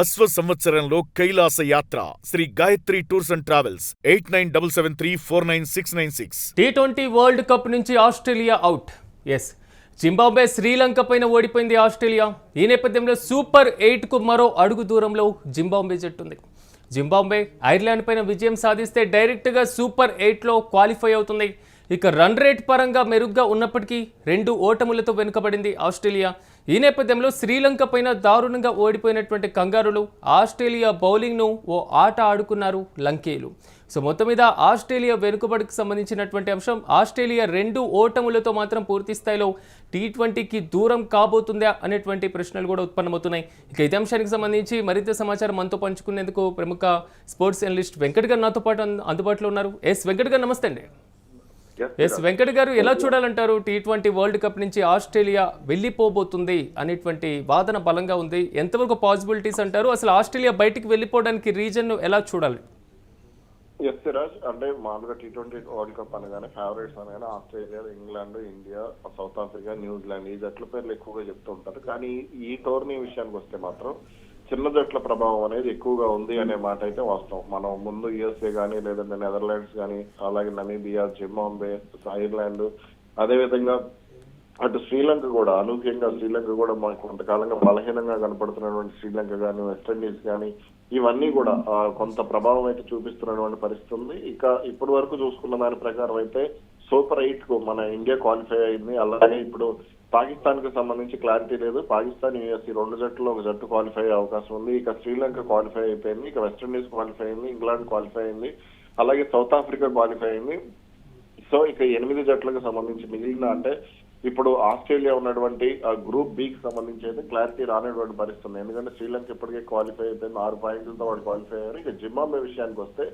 అశ్వ సంవత్సరంలో కైలాస యాత్ర Sri Gayatri tours and travels 8977349696. T20 world cup నుంచి Australia out. Yes, Zimbabwe Sri Lanka పైన ఓడిపోయింది ఆస్ట్రేలియా. ఈ నేపథ్యంలో సూపర్ 8కు మరో అడుగు దూరంలో జింబాబ్వే జట్టు ఉంది. జింబాబ్వే ఐర్లాండ్ పైన విజయం సాధిస్తే డైరెక్ట్గా సూపర్ 8లో క్వాలిఫై అవుతుంది. ఇక రన్ రేట్ పరంగా మెరుగ్గా ఉన్నప్పటికీ 2 ఓటములతో వెనుకబడింది ఆస్ట్రేలియా. ఈ నేపథ్యంలో శ్రీలంక పైన దారుణంగా ఓడిపోయినటువంటి కంగారులు ఆస్ట్రేలియా బౌలింగ్ను ఓ ఆట ఆడుకున్నారు లంకేయులు. సో మొత్తం మీద ఆస్ట్రేలియా వెనుకబడికి సంబంధించినటువంటి అంశం, ఆస్ట్రేలియా 2 ఓటములతో మాత్రం పూర్తి స్థాయిలో T20కి దూరం కాబోతుందా అనేటువంటి ప్రశ్నలు కూడా ఉత్పన్నమవుతున్నాయి. ఇక ఇదే అంశానికి సంబంధించి మరింత సమాచారం మనతో పంచుకునేందుకు ప్రముఖ స్పోర్ట్స్ అనలిస్ట్ వెంకట్ గారు నాతో పాటు అందుబాటులో ఉన్నారు. వెంకట్ గారు నమస్తే అండి. వెంకట్ గారు, ఎలా చూడాలంటారు? T20 వరల్డ్ కప్ నుంచి ఆస్ట్రేలియా వెళ్ళిపోబోతుంది అనేటువంటి వాదన బలంగా ఉంది. ఎంతవరకు పాసిబిలిటీస్ అంటారు? అసలు ఆస్ట్రేలియా బయటికి వెళ్ళిపోవడానికి రీజన్ ఎలా చూడాలి? ఎస్ సిరాజ్, అంటే మామూలుగా T20 వరల్డ్ కప్ అనగానే ఫేవరెట్స్ అనగానే Australia, England, India, south Africa, New Zealand ఈ జట్ల పేర్లు ఎక్కువగా చెప్తూ ఉంటారు. కానీ ఈ టోర్నీ విషయానికి వస్తే మాత్రం చిన్న జట్ల ప్రభావం అనేది ఎక్కువగా ఉంది అనే మాట అయితే వాస్తవం. మనం ముందు యుఎస్ఏ కానీ, లేదంటే నెదర్లాండ్స్ కానీ, అలాగే నమీబియా, జింబాబ్వే, ఐర్లాండ్, అదేవిధంగా అటు శ్రీలంక కూడా, అనూహ్యంగా శ్రీలంక కూడా మనకు కొంతకాలంగా బలహీనంగా కనపడుతున్నటువంటి శ్రీలంక కానీ, వెస్టిండీస్ కానీ, ఇవన్నీ కూడా కొంత ప్రభావం అయితే చూపిస్తున్నటువంటి పరిస్థితి ఉంది. ఇక ఇప్పటి వరకు చూసుకున్న దాని ప్రకారం అయితే సూపర్ 8కు మన ఇండియా క్వాలిఫై అయింది. అలాగే ఇప్పుడు పాకిస్తాన్ కు సంబంధించి క్లారిటీ లేదు. పాకిస్తాన్, యూఎస్ ఈ 2 జట్టులో ఒక జట్టు క్వాలిఫై అయ్యే అవకాశం ఉంది. ఇక శ్రీలంక క్వాలిఫై అయిపోయింది, ఇక వెస్టిండీస్ క్వాలిఫై అయింది, ఇంగ్లాండ్ క్వాలిఫై అయింది, అలాగే సౌత్ ఆఫ్రికా క్వాలిఫై అయింది. సో ఇక 8 జట్లకు సంబంధించి మిగిలిన, అంటే ఇప్పుడు ఆస్ట్రేలియా ఉన్నటువంటి గ్రూప్ బికి సంబంధించి అయితే క్లారిటీ రానటువంటి పరిస్థితుంది. ఎందుకంటే శ్రీలంక ఇప్పటికే క్వాలిఫై అయిపోయింది, 6 పాయింట్లతో వాళ్ళు క్వాలిఫై అయ్యారు. ఇక జింబాబ్వే విషయానికి వస్తే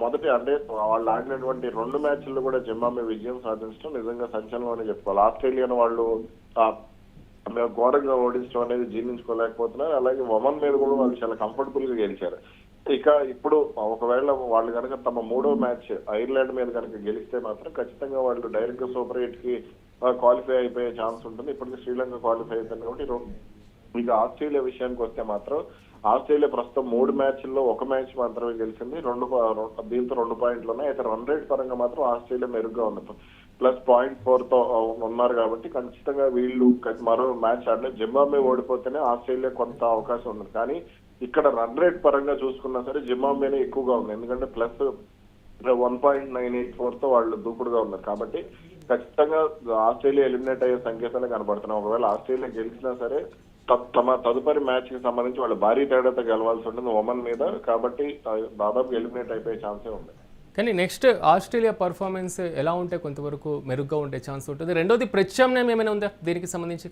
మొదటి, అంటే వాళ్ళు ఆడినటువంటి 2 మ్యాచ్ల్లో కూడా జింబాబ్వే విజయం సాధించడం నిజంగా సంచలనం అని చెప్పుకోవాలి. ఆస్ట్రేలియాను వాళ్ళు ఘోరంగా ఓడించడం అనేది జీర్ణించుకోలేకపోతున్నారు. అలాగే ఒమన్ మీద కూడా వాళ్ళు చాలా కంఫర్టబుల్ గా గెలిచారు. ఇక ఇప్పుడు ఒకవేళ వాళ్ళు కనుక తమ 3వ మ్యాచ్ ఐర్లాండ్ మీద కనుక గెలిస్తే మాత్రం ఖచ్చితంగా వాళ్ళు డైరెక్ట్ గా సూపర్ 8కి క్వాలిఫై అయిపోయే ఛాన్స్ ఉంటుంది. ఇప్పటికీ శ్రీలంక క్వాలిఫై అయిపోయింది కాబట్టి. ఇక ఆస్ట్రేలియా విషయానికి వస్తే మాత్రం ఆస్ట్రేలియా ప్రస్తుతం 3 మ్యాచ్ల్లో 1 మ్యాచ్ మాత్రమే గెలిచింది. దీంతో 2 పాయింట్లు ఉన్నాయి. అయితే రన్ రేట్ పరంగా మాత్రం ఆస్ట్రేలియా మెరుగ్గా ఉంది, +0.4తో ఉన్నారు. కాబట్టి ఖచ్చితంగా వీళ్ళు మరో మ్యాచ్ ఆడిన జింబాబ్వే ఓడిపోతేనే ఆస్ట్రేలియా కొంత అవకాశం ఉంది. కానీ ఇక్కడ రన్ రేట్ పరంగా చూసుకున్నా సరే జింబాబ్వేనే ఎక్కువగా ఉంది. ఎందుకంటే +1.984తో వాళ్ళు దూకుడుగా ఉన్నారు. కాబట్టి ఖచ్చితంగా ఆస్ట్రేలియా ఎలిమినేట్ అయ్యే సంకేతాలే కనబడుతున్నాయి. ఒకవేళ ఆస్ట్రేలియా గెలిచినా సరే తమ తదుపరి మ్యాచ్ కి సంబంధించి వాళ్ళు భారీ తేడాతో గెలవాల్సి ఉంటుంది ఒమన్ మీద. కాబట్టి దాదాపు ఎలిమినేట్ అయిపోయే ఛాన్సే ఉంది. కానీ నెక్స్ట్ ఆస్ట్రేలియా పర్ఫార్మెన్స్ ఎలా ఉంటే కొంతవరకు మెరుగ్గా ఉండే ఛాన్స్ ఉంటుంది? రెండోది, ప్రత్యామ్నాయం ఏమైనా ఉందా దీనికి సంబంధించి?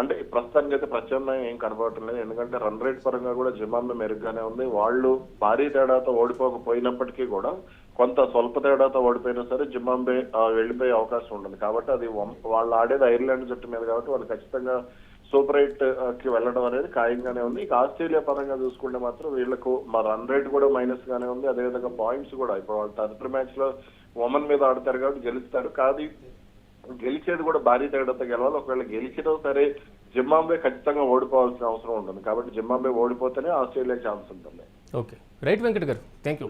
అంటే ప్రస్తుతానికి అయితే ప్రత్యామ్నాయం ఏం కనబడటం లేదు. ఎందుకంటే రన్ రేట్ పరంగా కూడా జింబాబ్వే మెరుగ్గానే ఉంది. వాళ్ళు భారీ తేడాతో ఓడిపోకపోయినప్పటికీ కూడా కొంత స్వల్ప తేడాతో ఓడిపోయినా సరే జింబాబ్వే వెళ్ళిపోయే అవకాశం ఉంటుంది. కాబట్టి అది వాళ్ళు ఆడేది ఐర్లాండ్ జట్టు మీద కాబట్టి వాళ్ళు ఖచ్చితంగా సూపర్ 8కి వెళ్ళడం అనేది ఖాయంగానే ఉంది. ఇక ఆస్ట్రేలియా పరంగా చూసుకుంటే మాత్రం వీళ్లకు మా రన్ రేట్ కూడా మైనస్ గానే ఉంది. అదేవిధంగా పాయింట్స్ కూడా ఇప్పుడు వాళ్ళు తదుపరి మ్యాచ్ లో ఒమన్ మీద ఆడతారు కాబట్టి గెలుస్తారు. కానీ గెలిచేది కూడా భారీ తేడాతో గెలవాలి. ఒకవేళ గెలిచినా సరే జింబాబ్వే ఖచ్చితంగా ఓడిపోవాల్సిన అవసరం ఉంటుంది. కాబట్టి జింబాబ్వే ఓడిపోతేనే ఆస్ట్రేలియా ఛాన్స్ ఉంటుంది. ఓకే, రైట్ వెంకట్ గారు, థ్యాంక్ యూ.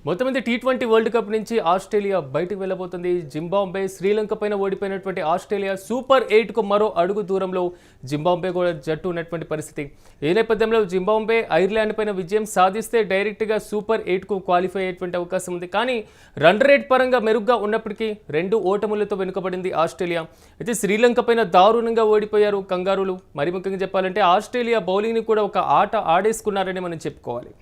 మొత్తం మీద T20 వరల్డ్ కప్ నుంచి ఆస్ట్రేలియా బయటకు వెళ్ళబోతుంది. జింబాబ్వే శ్రీలంక పైన ఓడిపోయినటువంటి ఆస్ట్రేలియా సూపర్ 8కు మరో అడుగు దూరంలో జింబాబ్వే కూడా జట్టు ఉన్నటువంటి పరిస్థితి. ఈ నేపథ్యంలో జింబాబ్వే ఐర్లాండ్ పైన విజయం సాధిస్తే డైరెక్ట్గా సూపర్ 8కు క్వాలిఫై అయ్యేటువంటి అవకాశం ఉంది. కానీ రన్ రేట్ పరంగా మెరుగ్గా ఉన్నప్పటికీ 2 ఓటములతో వెనుకబడింది ఆస్ట్రేలియా. అయితే శ్రీలంక పైన దారుణంగా ఓడిపోయారు కంగారులు. మరి ముఖ్యంగా చెప్పాలంటే ఆస్ట్రేలియా బౌలింగ్ని కూడా ఒక ఆట ఆడేసుకున్నారని మనం చెప్పుకోవాలి.